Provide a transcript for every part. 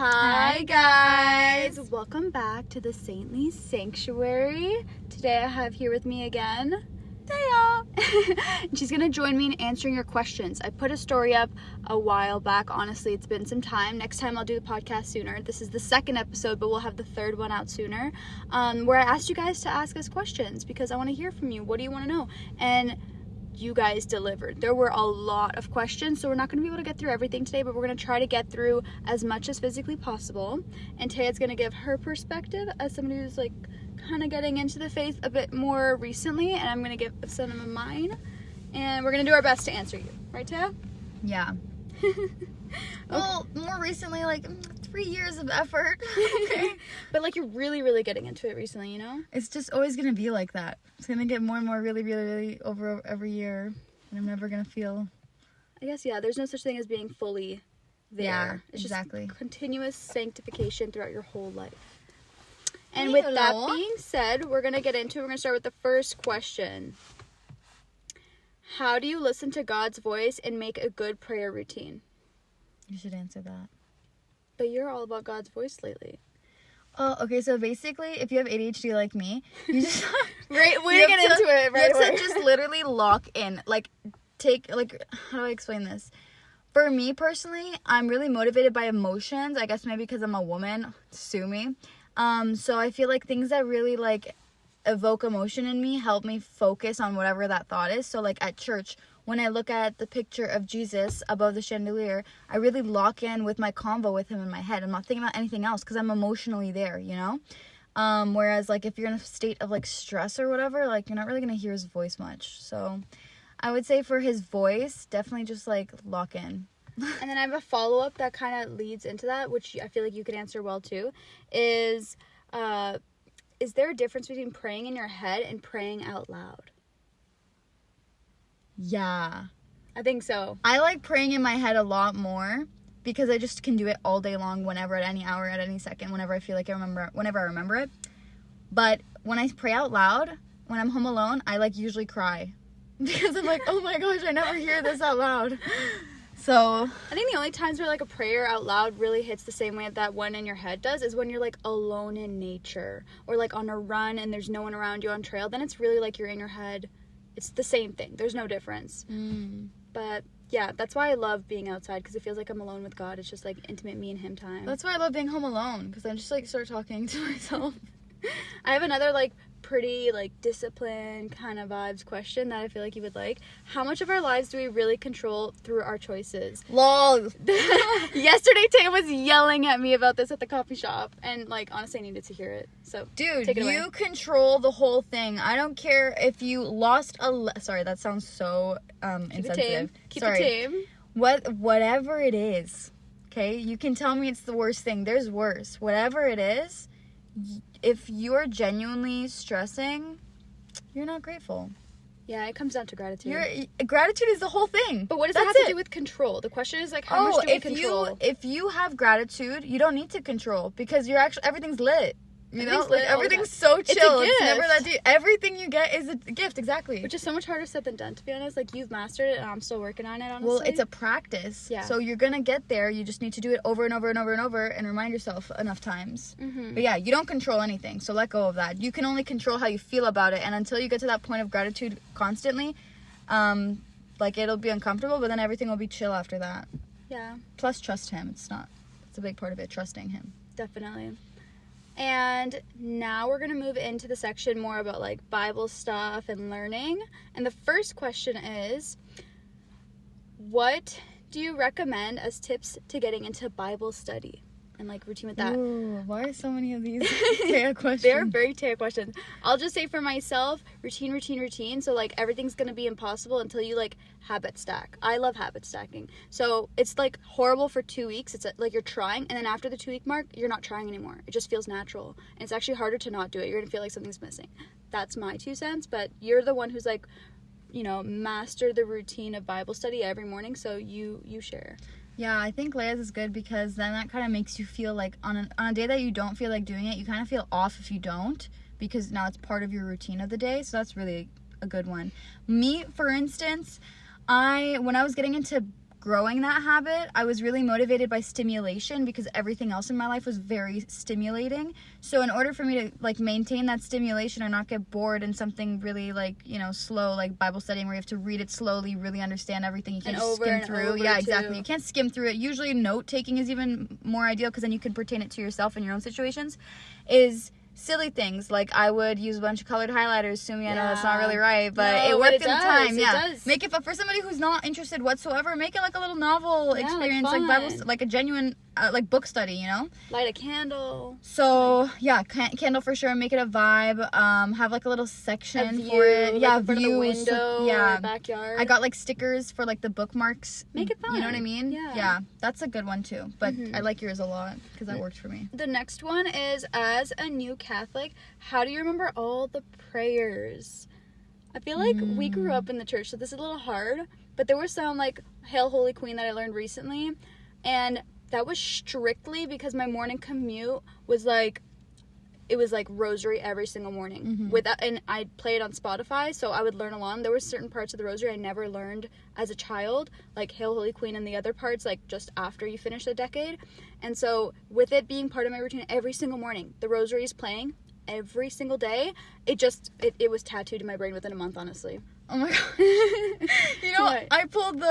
Hi guys! Welcome back to the Saintly Sanctuary. Today I have here with me again, Teah. And she's going to join me in answering your questions. I put a story up a while back. Honestly, it's been some time. Next time I'll do the podcast sooner. This is the second episode, but we'll have the third one out sooner. Where I asked you guys to ask us questions because I want to hear from you. What do you want to know? And you guys delivered. There were a lot of questions, so we're not going to be able to get through everything today, but we're going to try to get through as much as physically possible. And Teah's going to give her perspective as somebody who's like kind of getting into the faith a bit more recently, and I'm going to give some of mine, and we're going to do our best to answer you. Right, Teah? Yeah. Well, more recently, like 3 years of effort. Okay. But like you're really, really getting into it recently, you know? It's just always going to be like that. It's going to get more and more really over every year. And I'm never going to feel... I guess, yeah, there's no such thing as being fully there. Yeah, it's exactly. Just continuous sanctification throughout your whole life. And with that being said, we're going to get into it. We're going to start with the first question. How do you listen to God's voice and make a good prayer routine? You should answer that. But you're all about God's voice lately. Oh, okay, so basically, if you have ADHD like me, you just... Right, we're going to get into it right away. You have to just literally lock in. Like, how do I explain this? For me, personally, I'm really motivated by emotions. I guess maybe because I'm a woman. Sue me. So I feel like things that really, like, evoke emotion in me help me focus on whatever that thought is. So, like, at church, when I look at the picture of Jesus above the chandelier, I really lock in with my convo with him in my head. I'm not thinking about anything else because I'm emotionally there, you know? Whereas, like, if you're in a state of, like, stress or whatever, like, you're not really going to hear his voice much. So I would say for his voice, definitely just, like, lock in. And then I have a follow-up that kind of leads into that, which I feel like you could answer well, too, is there a difference between praying in your head and praying out loud? Yeah. I think so. I like praying in my head a lot more because I just can do it all day long, whenever, at any hour, at any second, whenever I feel like whenever I remember it. But when I pray out loud, when I'm home alone, I like usually cry because I'm like, oh my gosh, I never hear this out loud. So I think the only times where like a prayer out loud really hits the same way that one in your head does is when you're like alone in nature or like on a run and there's no one around you on trail. Then it's really like you're in your head. It's the same thing. There's no difference. But yeah, that's why I love being outside because it feels like I'm alone with God. It's just like intimate me and him time. That's why I love being home alone because I just like start talking to myself. I have another like pretty like disciplined kind of vibes question that I feel like you would like. How much of our lives do we really control through our choices? Lol. Yesterday Teah was yelling at me about this at the coffee shop and like honestly I needed to hear it. So dude, take it away. You control the whole thing. I don't care if you lost sorry, that sounds so insensitive. Keep it tame. Whatever it is. Okay? You can tell me it's the worst thing. There's worse. Whatever it is, if you're genuinely stressing, you're not grateful. Yeah, it comes down to gratitude. Gratitude is the whole thing. But what does that have to do with control? The question is like, how much do we control? If you have gratitude, you don't need to control because you're actually everything's lit. You know, like everything's so chill. It's never that deep. Everything you get is a gift, exactly. Which is so much harder said than done, to be honest. Like, you've mastered it, and I'm still working on it, honestly. Well, it's a practice. Yeah. So you're gonna get there. You just need to do it over and over and over and over, and remind yourself enough times. Mm-hmm. But yeah, you don't control anything. So let go of that. You can only control how you feel about it, and until you get to that point of gratitude constantly, like it'll be uncomfortable, but then everything will be chill after that. Yeah. Plus, trust him. It's a big part of it. Trusting him. Definitely. And now we're going to move into the section more about like Bible stuff and learning. And the first question is, what do you recommend as tips to getting into Bible study and like routine with that? Ooh, why are so many of these Teah questions? They're very Teah questions. I'll just say for myself, routine. So like everything's going to be impossible until you like habit stack. I love habit stacking. So it's like horrible for 2 weeks. It's like you're trying and then after the 2 week mark, you're not trying anymore. It just feels natural. And it's actually harder to not do it. You're going to feel like something's missing. That's my 2 cents, but you're the one who's like, you know, master the routine of Bible study every morning. So you share. Yeah, I think Leah's is good because then that kind of makes you feel like on a day that you don't feel like doing it, you kind of feel off if you don't because now it's part of your routine of the day. So that's really a good one. Me, for instance, when I was getting into growing that habit, I was really motivated by stimulation because everything else in my life was very stimulating. So in order for me to like maintain that stimulation or not get bored in something really like, you know, slow, like Bible studying where you have to read it slowly, really understand everything. You can't just skim through. Yeah, exactly. You can't skim through it. Usually note taking is even more ideal because then you can pertain it to yourself in your own situations. Is silly things like I would use a bunch of colored highlighters. Sue me, I know that's not really right, but it worked at the time. Yeah, make it. But for somebody who's not interested whatsoever, make it like a little novel experience, like Bible, like a genuine like book study. You know, light a candle. So yeah, candle for sure. Make it a vibe. Have like a little section for it. Like yeah, views. The window. Yeah, or backyard. I got like stickers for like the bookmarks. Make it fun. You know what I mean? Yeah, that's a good one too. But I like yours a lot because that worked for me. The next one is, as a new Catholic, how do you remember all the prayers? I feel like we grew up in the church, so this is a little hard, but there was some like Hail Holy Queen that I learned recently, and that was strictly because my morning commute was like, it was like rosary every single morning. And I'd play it on Spotify, so I would learn along. There were certain parts of the rosary I never learned as a child, like Hail Holy Queen, and the other parts like just after you finish the decade. And so with it being part of my routine every single morning, the rosary is playing every single day. It was tattooed in my brain within a month, honestly. Oh my god. You know, I pulled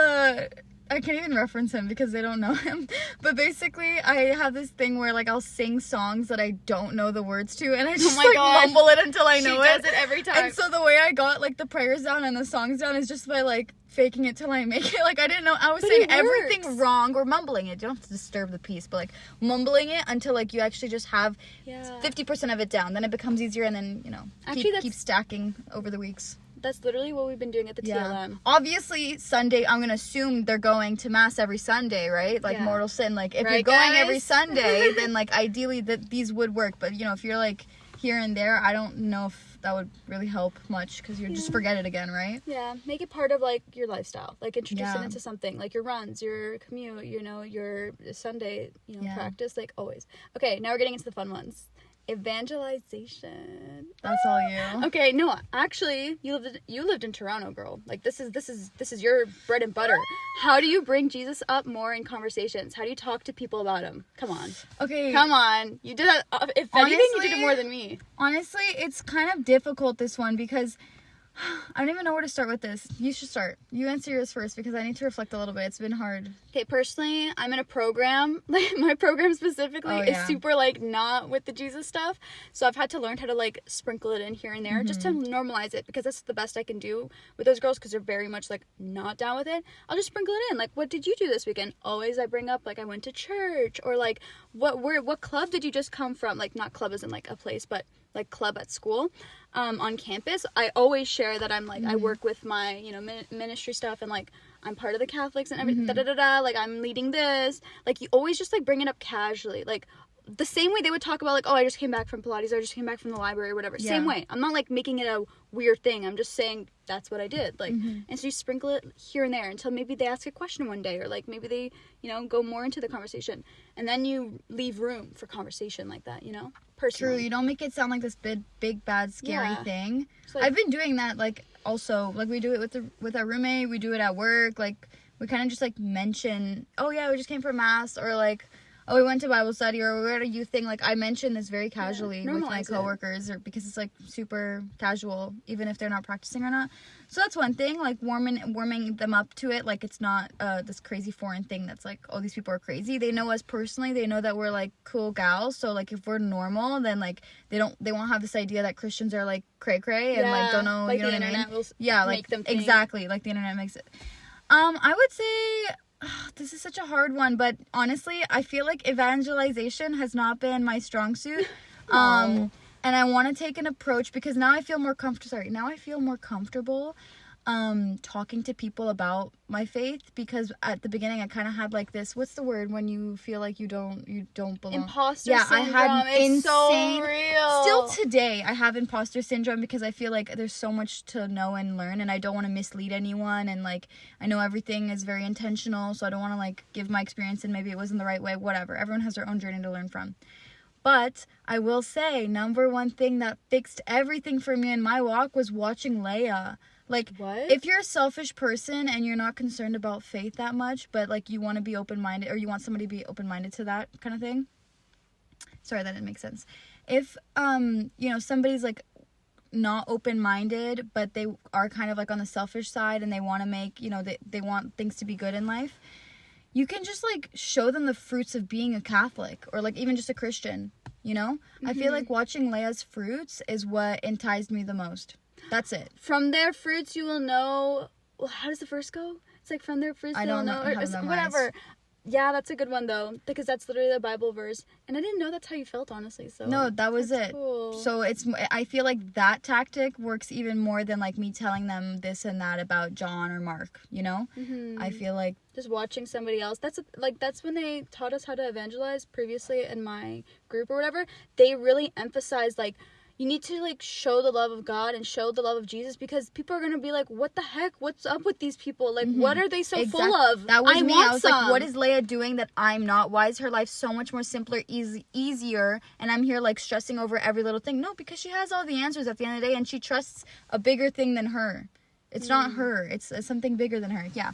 I can't even reference him because they don't know him. But basically, I have this thing where, like, I'll sing songs that I don't know the words to, and I just, mumble it until I know it. She does it every time. And so the way I got, like, the prayers down and the songs down is just by, like, faking it till I make it. Like, I didn't know. I was saying everything wrong or mumbling it. You don't have to disturb the piece, but, like, mumbling it until, like, you actually just have 50% of it down. Then it becomes easier, and then, you know, keep stacking over the weeks. That's literally what we've been doing at the TLM. Obviously, Sunday, I'm going to assume they're going to Mass every Sunday, right? Like, mortal sin. Like, if you're going every Sunday, then, like, ideally, these would work. But, you know, if you're, like, here and there, I don't know if that would really help much because you just forget it again, right? Yeah. Make it part of, like, your lifestyle. Like, introduce it into something. Like, your runs, your commute, you know, your Sunday, you know, practice. Like, always. Okay, now we're getting into the fun ones. Evangelization. That's all you. Okay, no, actually, you lived in Toronto, girl. Like, this is your bread and butter. How do you bring Jesus up more in conversations? How do you talk to people about him? Come on. Okay. Come on. You did that. If anything, you did it more than me. Honestly, it's kind of difficult, this one, because I don't even know where to start with this. You should start. You answer yours first because I need to reflect a little bit. It's been hard. Okay, personally, I'm in a program. Like, my program specifically is super, like, not with the Jesus stuff. So I've had to learn how to, like, sprinkle it in here and there just to normalize it because that's the best I can do with those girls because they're very much, like, not down with it. I'll just sprinkle it in. Like, what did you do this weekend? Always I bring up, like, I went to church or, like, what club did you just come from? Like, not club as in, like, a place, but like club at school, on campus. I always share that I'm like, I work with my, you know, ministry stuff and like, I'm part of the Catholics and everything, like I'm leading this. Like, you always just like bring it up casually. Like, the same way they would talk about like, oh, I just came back from Pilates, or I just came back from the library or whatever. Yeah. Same way. I'm not like making it a weird thing. I'm just saying that's what I did. Like, and so you sprinkle it here and there until maybe they ask a question one day, or like maybe they, you know, go more into the conversation, and then you leave room for conversation like that, you know? Personally. True. You don't make it sound like this big bad scary thing. Like, I've been doing that, like, also, like, we do it with our roommate, we do it at work, like, we kind of just like mention, oh yeah, we just came from Mass, or like, oh, we went to Bible study, or we were at a youth thing. Like, I mention this very casually with my coworkers, or because it's like super casual, even if they're not practicing or not. So that's one thing, like warming them up to it. Like, it's not this crazy foreign thing that's like, oh, these people are crazy. They know us personally. They know that we're like cool gals. So like, if we're normal, then like they won't have this idea that Christians are like cray cray and like don't know. Like, you know what I mean? Will make them think. Exactly, like the internet makes it. I would say. This is such a hard one, but honestly, I feel like evangelization has not been my strong suit. And I want to take an approach because now I feel more comfortable talking to people about my faith, because at the beginning I kind of had like this, what's the word when you feel like you don't belong? Imposter syndrome. I had it's so real. Still today I have imposter syndrome because I feel like there's so much to know and learn, and I don't want to mislead anyone, and like I know everything is very intentional, so I don't want to like give my experience and maybe it wasn't the right way, whatever. Everyone has their own journey to learn from. But I will say, number one thing that fixed everything for me in my walk was watching Leah. Like, What? if you're a selfish person and you're not concerned about faith that much, but, like, you want to be open-minded, or you want somebody to be open-minded to that kind of thing. Sorry, that didn't make sense. If, you know, somebody's, like, not open-minded, but they are kind of, like, on the selfish side, and they want to make, you know, they want things to be good in life, you can just, like, show them the fruits of being a Catholic, or, like, even just a Christian, you know? I feel like watching Leah's fruits is what enticed me the most. That's it. From their fruits you will know. Well, how does the verse go? It's like, from their fruits I you'll don't know know. how Or, to memorize. whatever. Yeah, that's a good one though, because that's literally the Bible verse, and I didn't know that's how you felt, honestly. So No, that was that's it. cool. So I feel like that tactic works even more than, like, me telling them this and that about John or Mark, you know? I feel like just watching somebody else. That's when they taught us how to evangelize previously in my group or whatever. They really emphasized, like, you need to, like, show the love of God and show the love of Jesus, because people are gonna be like, what the heck? What's up with these people? Like, what are they so full of? That was me. I was some. like, what is Leah doing that I'm not? Why is her life so much more simpler, easier, and I'm here, like, stressing over every little thing? No, because she has all the answers at the end of the day, and she trusts a bigger thing than her. It's not her. It's something bigger than her. Yeah.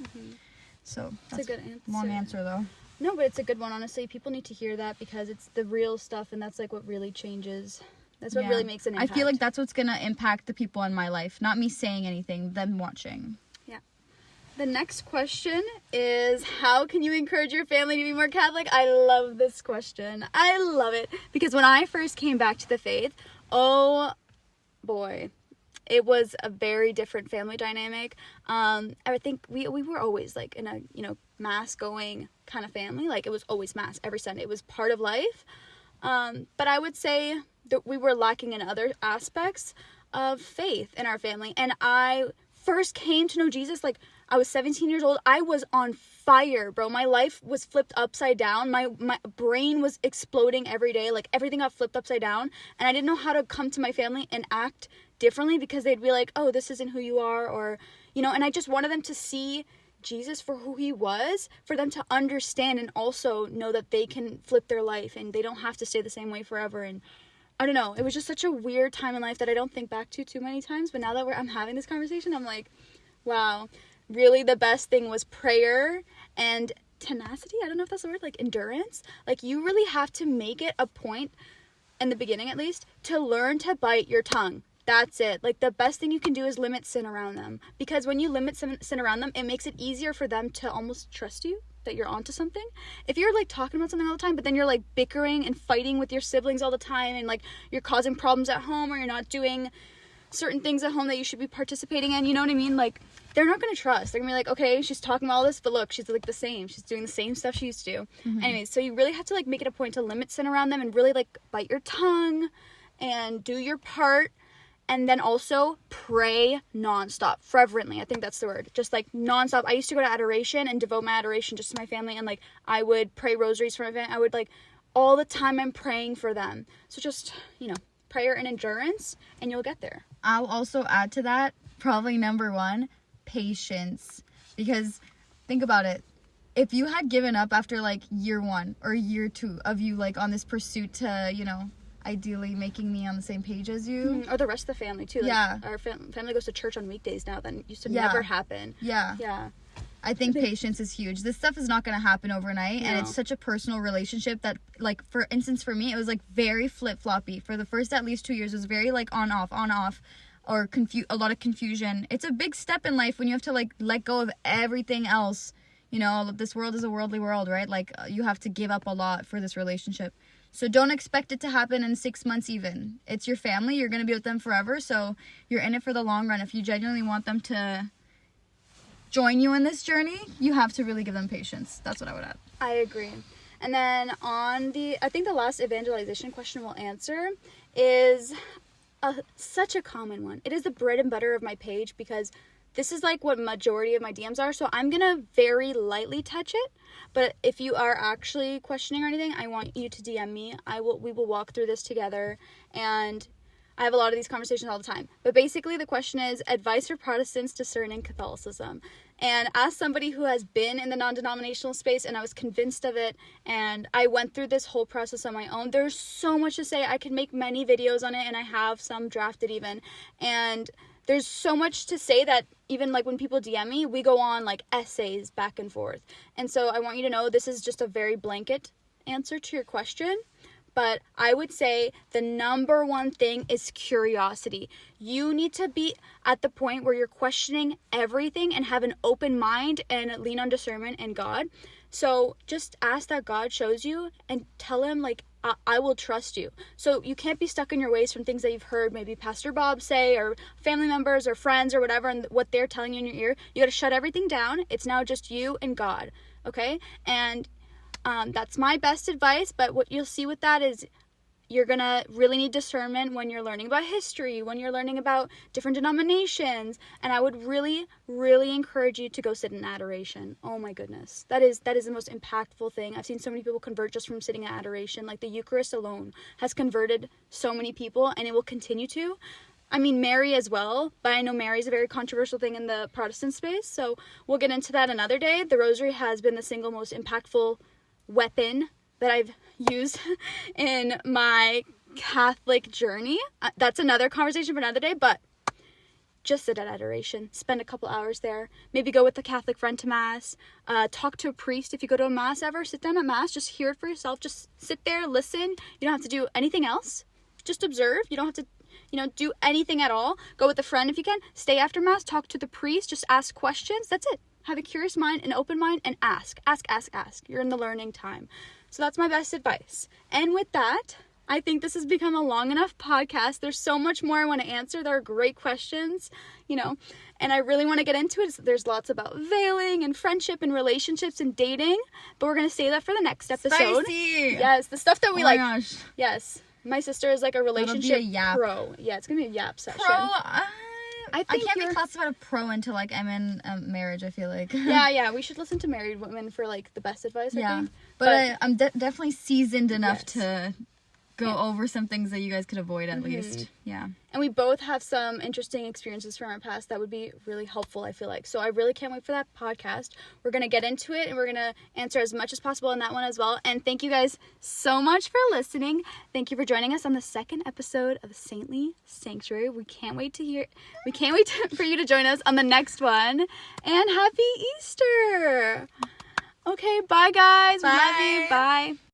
So that's a good answer. Long answer, though. No, but it's a good one, honestly. People need to hear that, because it's the real stuff, and that's, like, what really changes. That's what really makes an impact. I feel like that's what's going to impact the people in my life. Not me saying anything, them watching. Yeah. The next question is, how can you encourage your family to be more Catholic? I love this question. I love it. Because when I first came back to the faith, oh boy, it was a very different family dynamic. I think we were always, like, in a, you know, mass going kind of family. Like, it was always mass every Sunday. It was part of life. But I would say that we were lacking in other aspects of faith in our family. And I first came to know Jesus, like, I was 17 years old. I was on fire, bro. My life was flipped upside down. My brain was exploding every day. Like, everything got flipped upside down. And I didn't know how to come to my family and act differently, because they'd be like, oh, this isn't who you are, or, you know, and I just wanted them to see Jesus for who he was, for them to understand and also know that they can flip their life and they don't have to stay the same way forever. And I don't know, it was just such a weird time in life that I don't think back to too many times, but now that I'm having this conversation, I'm like, wow, really the best thing was prayer and tenacity. I don't know if that's the word, like endurance. Like, you really have to make it a point, in the beginning at least, to learn to bite your tongue. That's it. Like, the best thing you can do is limit sin around them. Because when you limit sin around them, it makes it easier for them to almost trust you, that you're onto something. If you're, like, talking about something all the time, but then you're, like, bickering and fighting with your siblings all the time, and, like, you're causing problems at home, or you're not doing certain things at home that you should be participating in, you know what I mean? Like, they're not going to trust. They're going to be like, okay, she's talking about all this, but look, she's, like, the same. She's doing the same stuff she used to do. Anyways, so you really have to, like, make it a point to limit sin around them, and really, like, bite your tongue and do your part. And then also pray nonstop, fervently. I think that's the word. Just, like, nonstop. I used to go to adoration and devote my adoration just to my family. And, like, I would pray rosaries for my family. I would, like, all the time I'm praying for them. So just, you know, prayer and endurance, and you'll get there. I'll also add to that, probably number one, patience. Because think about it. If you had given up after, like, year 1 or year 2 of you, like, on this pursuit to, you know, ideally making me on the same page as you. Or the rest of the family, too. Like, yeah. Our family goes to church on weekdays now. That used to never happen. Yeah. Yeah. I think patience is huge. This stuff is not going to happen overnight. No. And it's such a personal relationship that, like, for instance, for me, it was, like, very flip-floppy. For the first at least 2 years, it was very, like, on-off, or a lot of confusion. It's a big step in life when you have to, like, let go of everything else. You know, this world is a worldly world, right? Like, you have to give up a lot for this relationship. So don't expect it to happen in 6 months even. It's your family. You're going to be with them forever. So you're in it for the long run. If you genuinely want them to join you in this journey, you have to really give them patience. That's what I would add. I agree. And then I think the last evangelization question we'll answer is such a common one. It is the bread and butter of my page, because this is, like, what majority of my DMs are. So I'm going to very lightly touch it. But if you are actually questioning or anything, I want you to DM me. We will walk through this together. And I have a lot of these conversations all the time. But basically the question is advice for Protestants discerning Catholicism. And as somebody who has been in the non-denominational space, and I was convinced of it, and I went through this whole process on my own, there's so much to say. I could make many videos on it, and I have some drafted even. And there's so much to say that even like when people DM me, we go on like essays back and forth. And so I want you to know this is just a very blanket answer to your question. But I would say the number one thing is curiosity. You need to be at the point where you're questioning everything and have an open mind and lean on discernment and God. So just ask that God shows you and tell him, like, I will trust you. So you can't be stuck in your ways from things that you've heard maybe Pastor Bob say or family members or friends or whatever, and what they're telling you in your ear. You got to shut everything down. It's now just you and God, okay? And that's my best advice, but what you'll see with that is you're going to really need discernment when you're learning about history, when you're learning about different denominations, and I would really, really encourage you to go sit in adoration. Oh my goodness. That is the most impactful thing. I've seen so many people convert just from sitting in adoration. Like the Eucharist alone has converted so many people, and it will continue to. I mean, Mary as well, but I know Mary is a very controversial thing in the Protestant space, so we'll get into that another day. The Rosary has been the single most impactful weapon that I've used in my Catholic journey. That's another conversation for another day, but just sit at adoration. Spend a couple hours there. Maybe go with a Catholic friend to Mass. Talk to a priest if you go to a Mass ever. Sit down at Mass. Just hear it for yourself. Just sit there, listen. You don't have to do anything else. Just observe. You don't have to, do anything at all. Go with a friend if you can. Stay after Mass. Talk to the priest. Just ask questions. That's it. Have a curious mind, an open mind, and ask. Ask, ask, ask. You're in the learning time. So that's my best advice. And with that, I think this has become a long enough podcast. There's so much more I want to answer. There are great questions, and I really want to get into it. There's lots about veiling and friendship and relationships and dating, but we're going to save that for the next episode. Spicy! Yes, the stuff that we like. Oh my gosh. Yes. My sister is like a relationship pro. Yeah, it's going to be a yap session. I can't be classified a pro until like I'm in marriage, I feel like. Yeah, we should listen to married women for like the best advice, I think. But I'm definitely seasoned enough to go over some things that you guys could avoid at least. Yeah. And we both have some interesting experiences from our past that would be really helpful, I feel like. So I really can't wait for that podcast. We're going to get into it and we're going to answer as much as possible in that one as well. And thank you guys so much for listening. Thank you for joining us on the second episode of Saintly Sanctuary. We can't wait for you to join us on the next one. And happy Easter. Okay, bye guys. Bye. We love you. Bye.